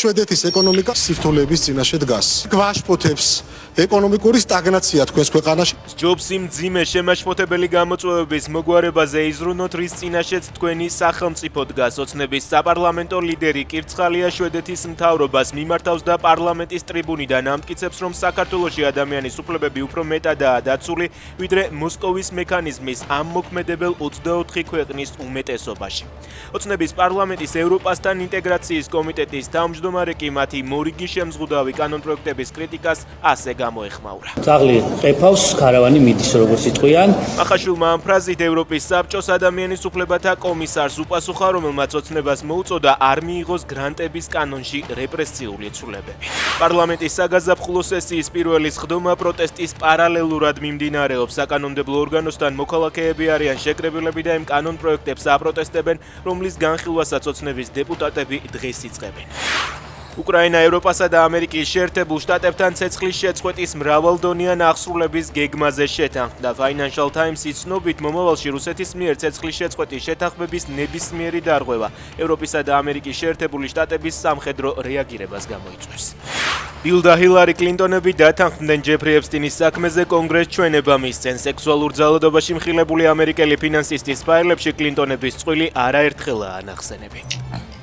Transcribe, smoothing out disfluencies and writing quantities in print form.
შვედეთის ეკონომიკა სირთულეების წინაშე დგას. გვაშფოთებს ეკონომიკური სტაგნაცია თქვენს ქვეყანაში. ჯობს იმ მძიმე შემაშფოთებელი გამოწვევების მოგვარებაზე იზრუნოთ, რის წინაშეც თქვენი სახელმწიფო დგას. ოცნების საპარლამენტო ლიდერი კირცხალია შვედეთის მთავრობას მიმართავს და პარლამენტის ტრიბუნიდან ამტკიცებს, რომ საქართველოში ადამიანის უფლებები უფრო მეტადაა დაცული, ვიდრე მოსკოვის მექანიზმის ამ მოქმედებელ 24 ქვეყნის უმეტესობაში. ოცნების პარლამენტის ევროპასთან ინტეგრაციის კომიტეტის თავმჯდომარე კი მათი მორიგი შემზღუდავი კანონპროექტების კრიტიკას ასე გამოეხმაურა. ძაღლი ყეფავს, ქარავანი მიდის, როგორც იტყვიან. ახაშვილმა ამ ფრაზით ევროპის საბჭოს ადამიანის უფლებათა კომისარს უპასუხა, რომელმაც ოცნებას მოუწოდა არ მიიღოს გრანტების კანონში რეპრესიული ცვლილებები. პარლამენტის საგაზაფხულო სესიის პირველი სხდომა პროტესტის პარალელურად მიმდინარეობს. საკანონმდებლო ორგანოსთან მოქალაქეები არიან შეკრებილები და იმ კანონპროექტებს აპროტესტებენ, რომლის განხილვასაც ოცნების დეპუტატები დღეს იწყებენ. უკრაინა ევროპასა და ამერიკის შეერთებულ შტატებთან ცეცხლის შეწყვეტის მრავალდონიან აღსრულების გეგმაზე შეთანხმდა. Financial Times-ის ცნობით, მომავალში რუსეთის მიერ ცეცხლის შეწყვეტის შეთანხმების ნებისმიერი დარღვევა ევროპისა და ამერიკის შეერთებული შტატების სამხედრო რეაგირებას გამოიწვევს. ბილ და ჰილარი კლინტონები დათანხმდნენ ჯეფრი ეპსტინის საქმეზე კონგრესს ჩვენება მისცენ. სექსუალურ ძალადობაში მხილებული ამერიკელი ფინანსისტის ფაილებში კლინტონების წყვილი არაერთხელაა ნახსენები.